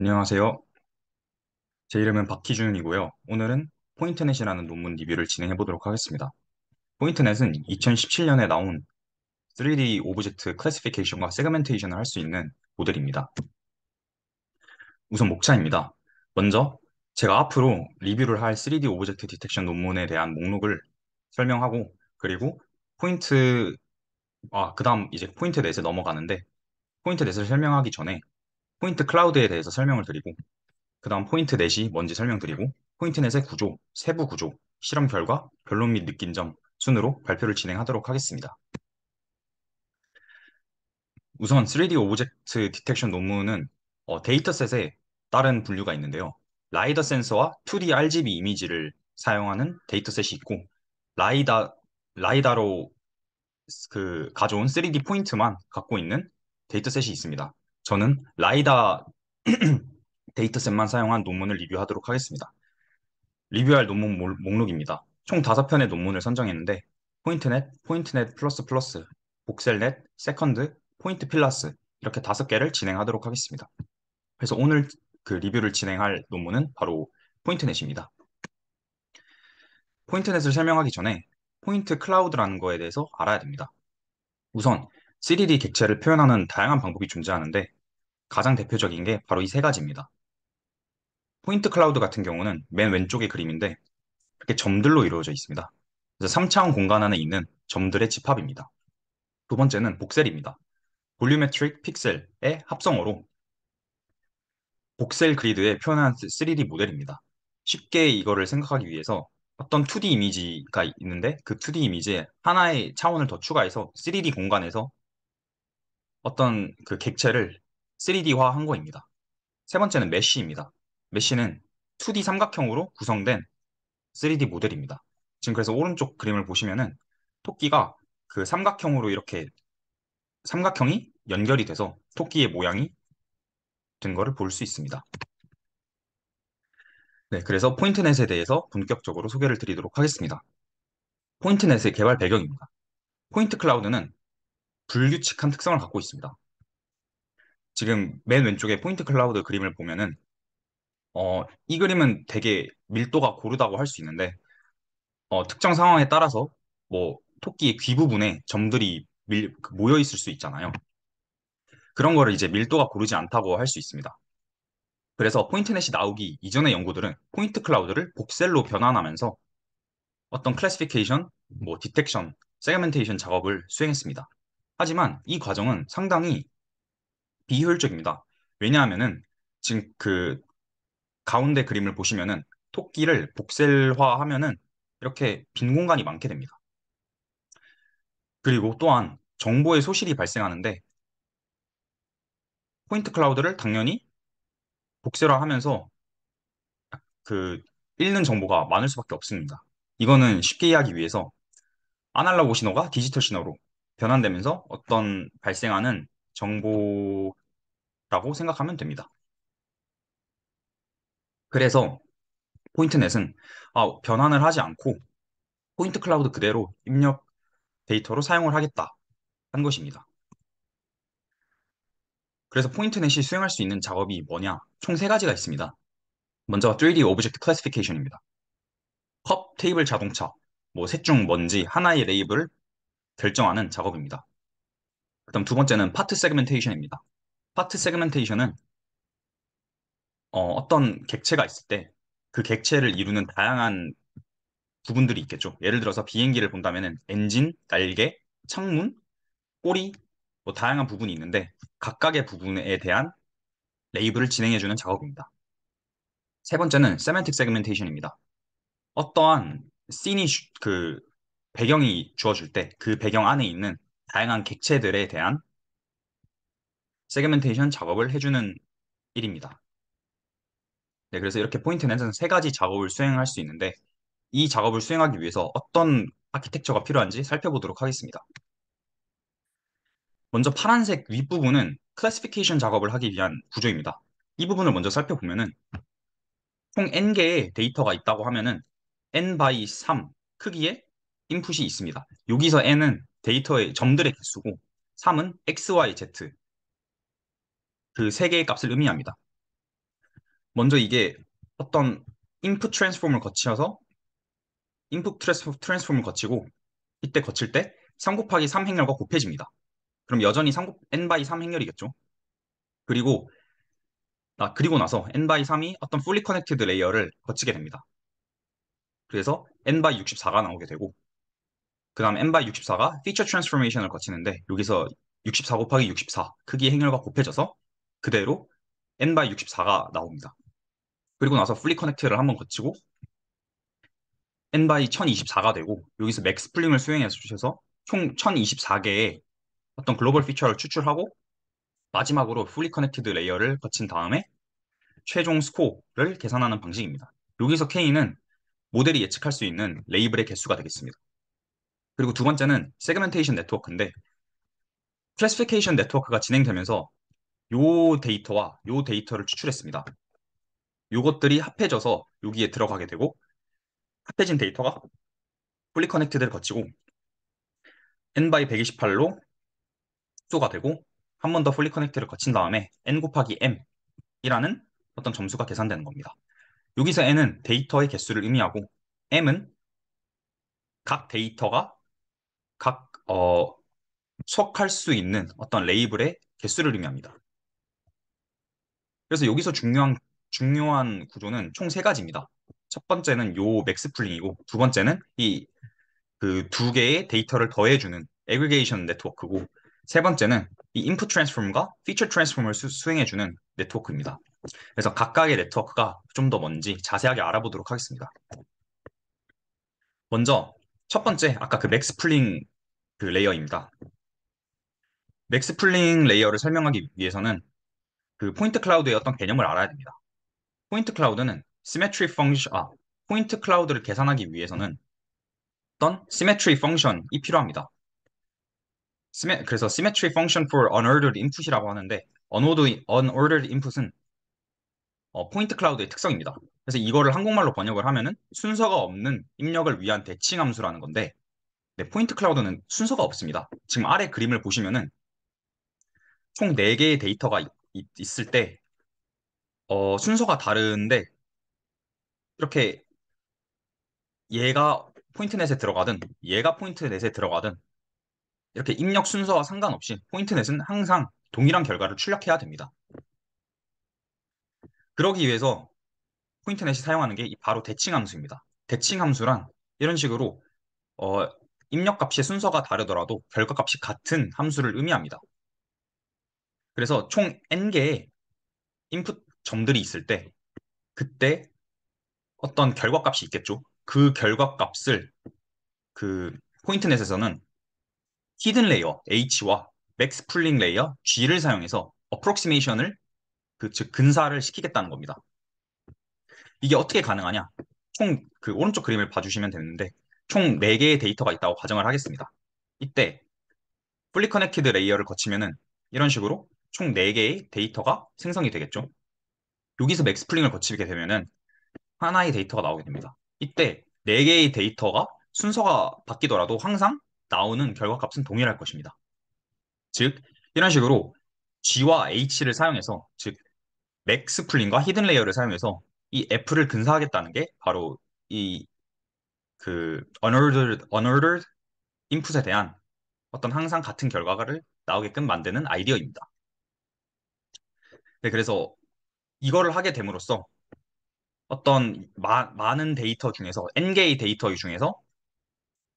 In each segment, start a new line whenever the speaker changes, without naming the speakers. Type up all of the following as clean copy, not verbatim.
안녕하세요. 제 이름은 박희준이고요. 오늘은 포인트넷이라는 논문 리뷰를 진행해 보도록 하겠습니다. 포인트넷은 2017년에 나온 3D 오브젝트 클래시피케이션과 세그멘테이션을 할 수 있는 모델입니다. 우선 목차입니다. 먼저 제가 앞으로 리뷰를 할 3D 오브젝트 디텍션 논문에 대한 목록을 설명하고 그리고 포인트 그다음 이제 포인트넷에 넘어가는데 포인트넷을 설명하기 전에 포인트 클라우드에 대해서 설명을 드리고 그다음 포인트 넷이 뭔지 설명드리고 포인트 넷의 구조, 세부 구조, 실험 결과, 결론 및 느낀 점 순으로 발표를 진행하도록 하겠습니다. 우선 3D 오브젝트 디텍션 논문은 데이터셋에 따른 분류가 있는데요. 라이더 센서와 2D RGB 이미지를 사용하는 데이터셋이 있고 라이다 라이다로 가져온 3D 포인트만 갖고 있는 데이터셋이 있습니다. 저는 라이다 데이터셋만 사용한 논문을 리뷰하도록 하겠습니다. 리뷰할 논문 목록입니다. 총 5편의 논문을 선정했는데 포인트넷, 포인트넷 플러스 플러스, 복셀넷, 세컨드, 포인트 필라스 이렇게 5개를 진행하도록 하겠습니다. 그래서 오늘 그 리뷰를 진행할 논문은 바로 포인트넷입니다. 포인트넷을 설명하기 전에 포인트 클라우드라는 거에 대해서 알아야 됩니다. 우선 3D 객체를 표현하는 다양한 방법이 존재하는데 가장 대표적인 게 바로 이 세 가지입니다. 포인트 클라우드 같은 경우는 맨 왼쪽의 그림인데 이렇게 점들로 이루어져 있습니다. 그래서 3차원 공간 안에 있는 점들의 집합입니다. 두 번째는 복셀입니다. 볼유메트릭 픽셀의 합성어로 복셀 그리드에 표현한 3D 모델입니다. 쉽게 이거를 생각하기 위해서 어떤 2D 이미지가 있는데 그 2D 이미지에 하나의 차원을 더 추가해서 3D 공간에서 어떤 그 객체를 3D화 한 거입니다. 세 번째는 메쉬입니다. 메쉬는 2D 삼각형으로 구성된 3D 모델입니다. 지금 그래서 오른쪽 그림을 보시면은 토끼가 그 삼각형으로 이렇게 삼각형이 연결이 돼서 토끼의 모양이 된 거를 볼 수 있습니다. 네, 그래서 포인트넷에 대해서 본격적으로 소개를 드리도록 하겠습니다. 포인트넷의 개발 배경입니다. 포인트 클라우드는 불규칙한 특성을 갖고 있습니다. 지금 맨 왼쪽에 포인트 클라우드 그림을 보면은 이 그림은 되게 밀도가 고르다고 할 수 있는데 특정 상황에 따라서 뭐 토끼의 귀 부분에 점들이 모여 있을 수 있잖아요. 그런 거를 이제 밀도가 고르지 않다고 할 수 있습니다. 그래서 포인트넷이 나오기 이전의 연구들은 포인트 클라우드를 복셀로 변환하면서 어떤 클래시피케이션, 뭐 디텍션, 세그멘테이션 작업을 수행했습니다. 하지만 이 과정은 상당히 비효율적입니다. 왜냐하면은 지금 그 가운데 그림을 보시면은 토끼를 복셀화하면은 이렇게 빈 공간이 많게 됩니다. 그리고 또한 정보의 소실이 발생하는데 포인트 클라우드를 당연히 복셀화하면서 그 읽는 정보가 많을 수밖에 없습니다. 이거는 쉽게 이해하기 위해서 아날로그 신호가 디지털 신호로 변환되면서 어떤 발생하는 정보라고 생각하면 됩니다. 그래서 포인트넷은 변환을 하지 않고 포인트 클라우드 그대로 입력 데이터로 사용을 하겠다 한 것입니다. 그래서 포인트넷이 수행할 수 있는 작업이 뭐냐? 총 세 가지가 있습니다. 먼저 3D 오브젝트 클래시피케이션입니다. 컵, 테이블 자동차, 뭐 셋 중 뭔지 하나의 레이블을 결정하는 작업입니다. 그다음 두 번째는 파트 세그멘테이션입니다. 파트 세그멘테이션은 어떤 객체가 있을 때 그 객체를 이루는 다양한 부분들이 있겠죠. 예를 들어서 비행기를 본다면은 엔진, 날개, 창문, 꼬리, 뭐 다양한 부분이 있는데 각각의 부분에 대한 레이블을 진행해주는 작업입니다. 세 번째는 세멘틱 세그멘테이션입니다. 어떠한 그 배경이 주어질 때 그 배경 안에 있는 다양한 객체들에 대한 세그멘테이션 작업을 해주는 일입니다. 네, 그래서 이렇게 포인트넷은 세 가지 작업을 수행할 수 있는데 이 작업을 수행하기 위해서 어떤 아키텍처가 필요한지 살펴보도록 하겠습니다. 먼저 파란색 윗부분은 클래시피케이션 작업을 하기 위한 구조입니다. 이 부분을 먼저 살펴보면은 총 n개의 데이터가 있다고 하면은 n 바이 3 크기의 인풋이 있습니다. 여기서 n은 데이터의 점들의 개수고 3은 x, y, z 그 세 개의 값을 의미합니다. 먼저 이게 어떤 인풋 트랜스폼을 거쳐서 트랜스폼을 거치고 이때 거칠 때 3 곱하기 3 행렬과 곱해집니다. 그럼 여전히 n 바이 3 행렬이겠죠. 그리고 그리고 나서 n 바이 3이 어떤 fully connected 레이어를 거치게 됩니다. 그래서 n 바이 64가 나오게 되고 그 다음 n 바이 64가 feature transformation을 거치는데 여기서 64 곱하기 64 크기의 행렬과 곱해져서 그대로 n 바이 64가 나옵니다. 그리고 나서 fully connected를 한번 거치고 n 바이 1024가 되고 여기서 맥스 플링을 수행해서 주셔서 총 1024개의 어떤 글로벌 피처를 추출하고 마지막으로 fully connected 레이어를 거친 다음에 최종 스코어를 계산하는 방식입니다. 여기서 K는 모델이 예측할 수 있는 레이블의 개수가 되겠습니다. 그리고 두 번째는 세그멘테이션 네트워크인데 클래시피케이션 네트워크가 진행되면서 요 데이터와 요 데이터를 추출했습니다. 요것들이 합해져서 여기에 들어가게 되고 합해진 데이터가 fully connected를 거치고 n 바이 128로 흡수가 되고 한 번 더 fully connected를 거친 다음에 n 곱하기 m이라는 어떤 점수가 계산되는 겁니다. 여기서 n은 데이터의 개수를 의미하고 m은 각 데이터가 각 속할 수 있는 어떤 레이블의 개수를 의미합니다. 그래서 여기서 중요한 구조는 총 세 가지입니다. 첫 번째는 요 맥스 풀링이고 두 번째는 이 그 두 개의 데이터를 더해주는 애그리게이션 네트워크고 세 번째는 이 인풋 트랜스폼과 피처 트랜스폼을 수행해주는 네트워크입니다. 그래서 각각의 네트워크가 좀 더 뭔지 자세하게 알아보도록 하겠습니다. 먼저 첫 번째 아까 그 맥스 풀링 그 레이어입니다. 맥스 풀링 레이어를 설명하기 위해서는 그 포인트 클라우드의 어떤 개념을 알아야 됩니다. 포인트 클라우드는 시메트리 펑션, 포인트 클라우드를 계산하기 위해서는 어떤 시메트리 펑션이 필요합니다. 그래서 symmetry function for unordered input이라고 하는데 unordered input은 포인트 클라우드의 특성입니다. 그래서 이거를 한국말로 번역을 하면은 순서가 없는 입력을 위한 대칭 함수라는 건데 네, 포인트 클라우드는 순서가 없습니다. 지금 아래 그림을 보시면은 총 4개의 데이터가 있을 때 순서가 다른데 이렇게 얘가 포인트넷에 들어가든 얘가 포인트넷에 들어가든 이렇게 입력 순서와 상관없이 포인트넷은 항상 동일한 결과를 출력해야 됩니다. 그러기 위해서 포인트넷이 사용하는 게 바로 대칭 함수입니다. 대칭 함수란 이런 식으로 어, 입력값의 순서가 다르더라도 결과값이 같은 함수를 의미합니다. 그래서 총 n개의 인풋 점들이 있을 때 그때 어떤 결과값이 있겠죠. 그 결과값을 그 포인트넷에서는 히든 레이어 H와 맥스 풀링 레이어 G를 사용해서 어프록시메이션을 즉 근사를 시키겠다는 겁니다. 이게 어떻게 가능하냐? 총 그 오른쪽 그림을 봐주시면 되는데 총 4개의 데이터가 있다고 가정을 하겠습니다. 이때 풀리 커넥티드 레이어를 거치면은 이런 식으로 총 4개의 데이터가 생성이 되겠죠. 여기서 맥스 풀링을 거치게 되면은 하나의 데이터가 나오게 됩니다. 이때 4개의 데이터가 순서가 바뀌더라도 항상 나오는 결과값은 동일할 것입니다. 즉 이런 식으로 G와 H를 사용해서 즉 맥스 풀링과 히든 레이어를 사용해서 이 F를 근사하겠다는 게 바로 이 그 unordered 인풋에 대한 어떤 항상 같은 결과를 나오게끔 만드는 아이디어입니다. 네, 그래서 이거를 하게 됨으로써 어떤 많은 데이터 중에서 n개의 데이터 중에서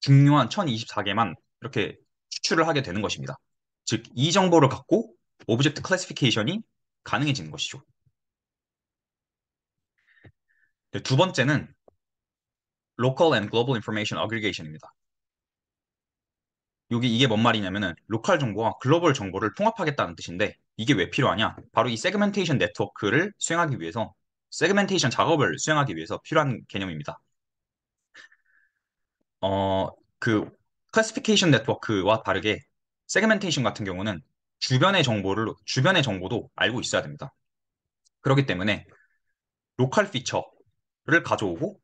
중요한 1024개만 이렇게 추출을 하게 되는 것입니다. 즉, 이 정보를 갖고 오브젝트 클래시피케이션이 가능해지는 것이죠. 네, 두 번째는 Local and Global Information Aggregation입니다. 이게 뭔 말이냐면은 로컬 정보와 글로벌 정보를 통합하겠다는 뜻인데 이게 왜 필요하냐? 바로 이 세그멘테이션 네트워크를 수행하기 위해서 세그멘테이션 작업을 수행하기 위해서 필요한 개념입니다. 어, 그 클래시피케이션 네트워크와 다르게 세그멘테이션 같은 경우는 주변의 정보도 알고 있어야 됩니다. 그렇기 때문에 로컬 피처를 가져오고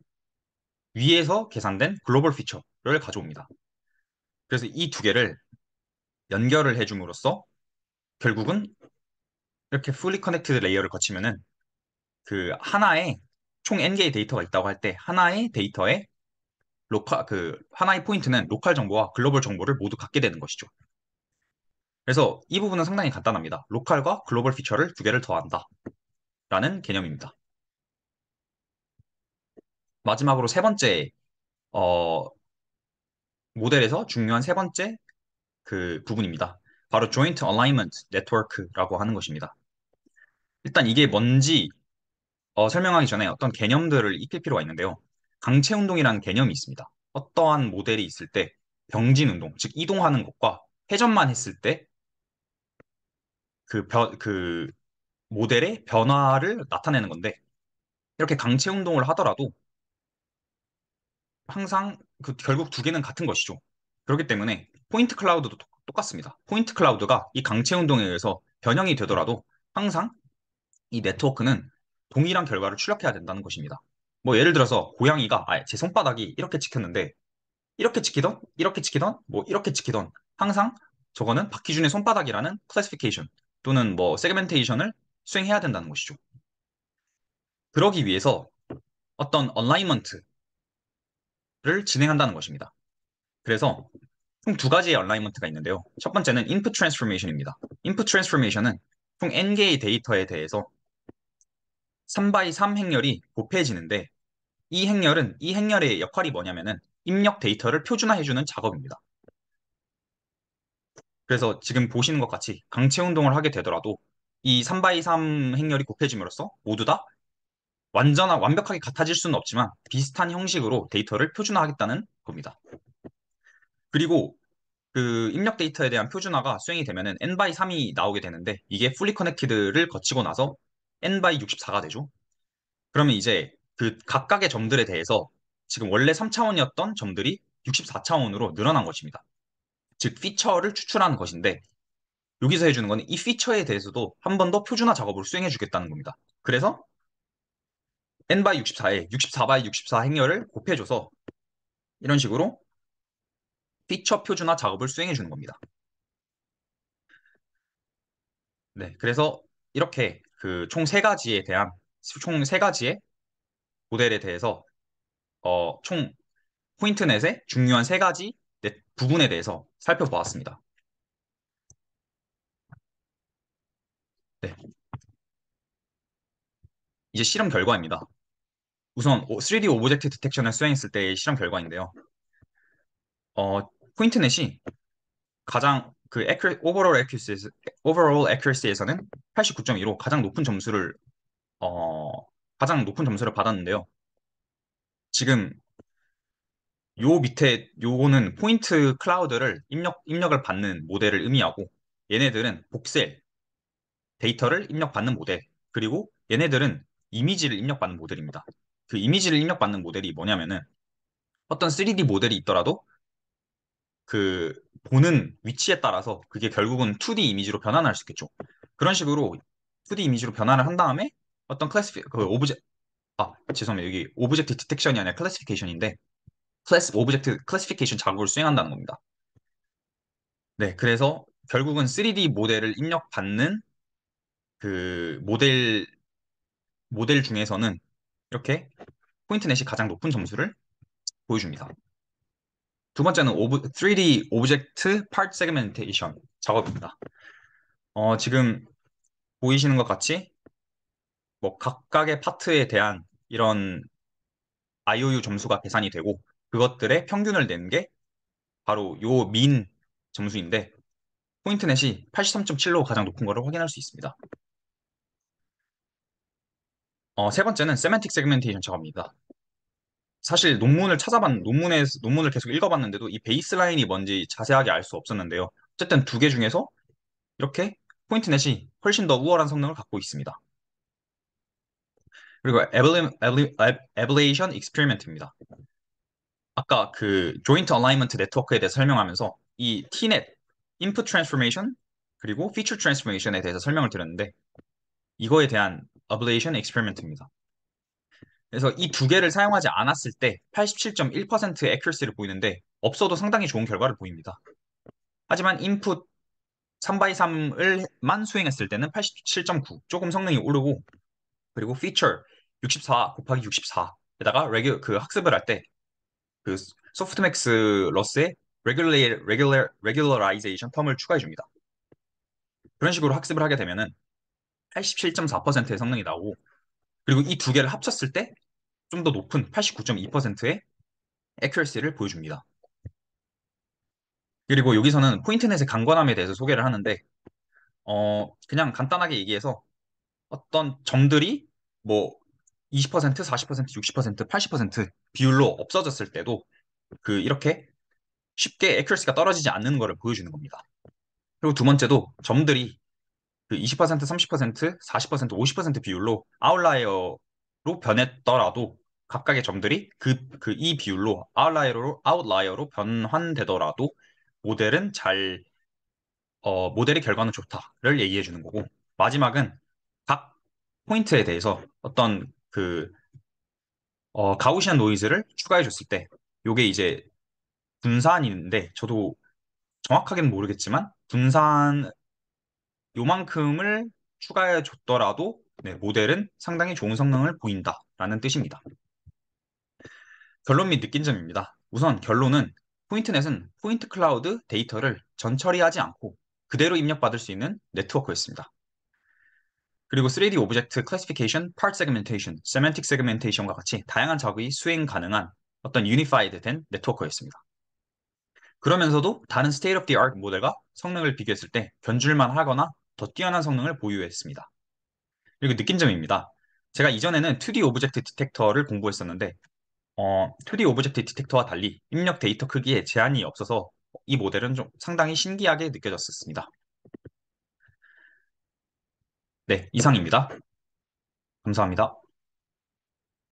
위에서 계산된 글로벌 피처를 가져옵니다. 그래서 이 두 개를 연결을 해줌으로써 결국은 이렇게 fully connected 레이어를 거치면은 그 하나의 총 n개의 데이터가 있다고 할 때 하나의 데이터에 하나의 포인트는 로컬 정보와 글로벌 정보를 모두 갖게 되는 것이죠. 그래서 이 부분은 상당히 간단합니다. 로컬과 글로벌 피처를 두 개를 더한다. 라는 개념입니다. 마지막으로 세 번째, 어, 모델에서 중요한 세 번째 그 부분입니다. 바로 Joint Alignment Network라고 하는 것입니다. 일단 이게 뭔지 설명하기 전에 어떤 개념들을 익힐 필요가 있는데요. 강체 운동이라는 개념이 있습니다. 어떠한 모델이 있을 때 병진 운동, 즉 이동하는 것과 회전만 했을 때 그 모델의 변화를 나타내는 건데 이렇게 강체 운동을 하더라도 항상 결국 두 개는 같은 것이죠. 그렇기 때문에 포인트 클라우드도 똑같습니다. 포인트 클라우드가 이 강체 운동에 의해서 변형이 되더라도 항상 이 네트워크는 동일한 결과를 출력해야 된다는 것입니다. 뭐 예를 들어서 고양이가 제 손바닥이 이렇게 찍혔는데 이렇게 찍히던 뭐 이렇게 찍히던 항상 저거는 박희준의 손바닥이라는 클래시피케이션 또는 뭐 세그멘테이션을 수행해야 된다는 것이죠. 그러기 위해서 어떤 얼라이먼트를 진행한다는 것입니다. 그래서 총 두 가지의 얼라이먼트가 있는데요. 첫 번째는 input transformation입니다. input transformation은 총 n개의 데이터에 대해서 3 x 3 행렬이 곱해지는데 이 행렬의 역할이 뭐냐면은 입력 데이터를 표준화해주는 작업입니다. 그래서 지금 보시는 것 같이 강체 운동을 하게 되더라도 이 3 x 3 행렬이 곱해짐으로써 모두 다 완벽하게 같아질 수는 없지만 비슷한 형식으로 데이터를 표준화하겠다는 겁니다. 그리고 그 입력 데이터에 대한 표준화가 수행이 되면은 n by 3이 나오게 되는데 이게 fully connected를 거치고 나서 n by 64가 되죠. 그러면 이제 그 각각의 점들에 대해서 지금 원래 3차원이었던 점들이 64차원으로 늘어난 것입니다. 즉 피처를 추출하는 것인데 여기서 해주는 거는 이 피처에 대해서도 한 번 더 표준화 작업을 수행해 주겠다는 겁니다. 그래서 n by 64에 64 by 64 행렬을 곱해줘서 이런 식으로 피처 표준화 작업을 수행해 주는 겁니다. 네, 그래서 이렇게 그 총 세 가지의 모델에 대해서 총 포인트넷의 중요한 세 가지 부분에 대해서 살펴보았습니다. 네, 이제 실험 결과입니다. 우선 3D 오브젝트 디텍션을 수행했을 때의 실험 결과인데요. 어, 포인트넷이 가장 그 오버롤 애큐러시에서는 89.2로 어, 가장 높은 점수를 받았는데요. 지금 요 밑에 요거는 포인트 클라우드를 입력을 받는 모델을 의미하고 얘네들은 복셀 데이터를 입력받는 모델 그리고 얘네들은 이미지를 입력받는 모델입니다. 그 이미지를 입력받는 모델이 뭐냐면은 어떤 3D 모델이 있더라도 그 보는 위치에 따라서 그게 결국은 2D 이미지로 변환할 수 있겠죠. 그런 식으로 2D 이미지로 변환을 한 다음에 어떤 죄송해요. 여기 오브젝트 디텍션이 아니라 클래시피케이션인데 오브젝트 클래시피케이션 작업을 수행한다는 겁니다. 네, 그래서 결국은 3D 모델을 입력받는 그 모델 중에서는 이렇게 포인트넷이 가장 높은 점수를 보여줍니다. 두 번째는 3D 오브젝트 파트 세그멘테이션 작업입니다. 지금 보이시는 것 같이 뭐 각각의 파트에 대한 이런 IOU 점수가 계산이 되고 그것들의 평균을 낸 게 바로 요 민 점수인데 포인트넷이 83.7로 가장 높은 것을 확인할 수 있습니다. 세 번째는 세맨틱 세그멘테이션 작업입니다. 사실 논문을 계속 읽어봤는데도 이 베이스라인이 뭔지 자세하게 알 수 없었는데요. 어쨌든 두 개 중에서 이렇게 포인트넷이 훨씬 더 우월한 성능을 갖고 있습니다. 그리고 에블레이션 익스페리먼트입니다. 아까 그 조인트 얼라이먼트 네트워크에 대해서 설명하면서 이 Tnet, 인풋 트랜스포메이션 그리고 피처 트랜스포메이션에 대해서 설명을 드렸는데 이거에 대한 어블레이션 익스페리먼트입니다. 그래서 이 두 개를 사용하지 않았을 때 87.1%의 애큐러시를 보이는데 없어도 상당히 좋은 결과를 보입니다. 하지만 인풋 3 by 3을만 수행했을 때는 87.9, 조금 성능이 오르고 그리고 feature 64 곱하기 64에다가 그 학습을 할 때 그 소프트맥스 러스의 regularization 텀을 추가해 줍니다. 그런 식으로 학습을 하게 되면은 87.4%의 성능이 나오고, 그리고 이 두 개를 합쳤을 때 좀 더 높은 89.2%의 accuracy를 보여줍니다. 그리고 여기서는 포인트넷의 강건함에 대해서 소개를 하는데, 그냥 간단하게 얘기해서 어떤 점들이 뭐 20%, 40%, 60%, 80% 비율로 없어졌을 때도 이렇게 쉽게 accuracy가 떨어지지 않는 것을 보여주는 겁니다. 그리고 두 번째도 점들이 20%, 30%, 40%, 50% 비율로 아웃라이어로 변했더라도 각각의 점들이 이 비율로 아웃라이어로 변환되더라도 모델은 모델의 결과는 좋다를 얘기해 주는 거고, 마지막은 각 포인트에 대해서 어떤 가우시안 노이즈를 추가해 줬을 때, 요게 이제 분산인데, 저도 정확하게는 모르겠지만 분산 요만큼을 추가해 줬더라도 네, 모델은 상당히 좋은 성능을 보인다라는 뜻입니다. 결론 및 느낀 점입니다. 우선 결론은 포인트넷은 포인트 클라우드 데이터를 전처리하지 않고 그대로 입력받을 수 있는 네트워크였습니다. 그리고 3D 오브젝트 클래시피케이션, 파트 세그멘테이션, 세멘틱 세그멘테이션과 같이 다양한 작업이 수행 가능한 어떤 유니파이드 된 네트워크였습니다. 그러면서도 다른 스테이트 오브 디 아트 모델과 성능을 비교했을 때 견줄만 하거나 더 뛰어난 성능을 보유했습니다. 그리고 느낀 점입니다. 제가 이전에는 2D 오브젝트 디텍터를 공부했었는데 2D 오브젝트 디텍터와 달리 입력 데이터 크기에 제한이 없어서 이 모델은 좀 상당히 신기하게 느껴졌었습니다. 네, 이상입니다. 감사합니다.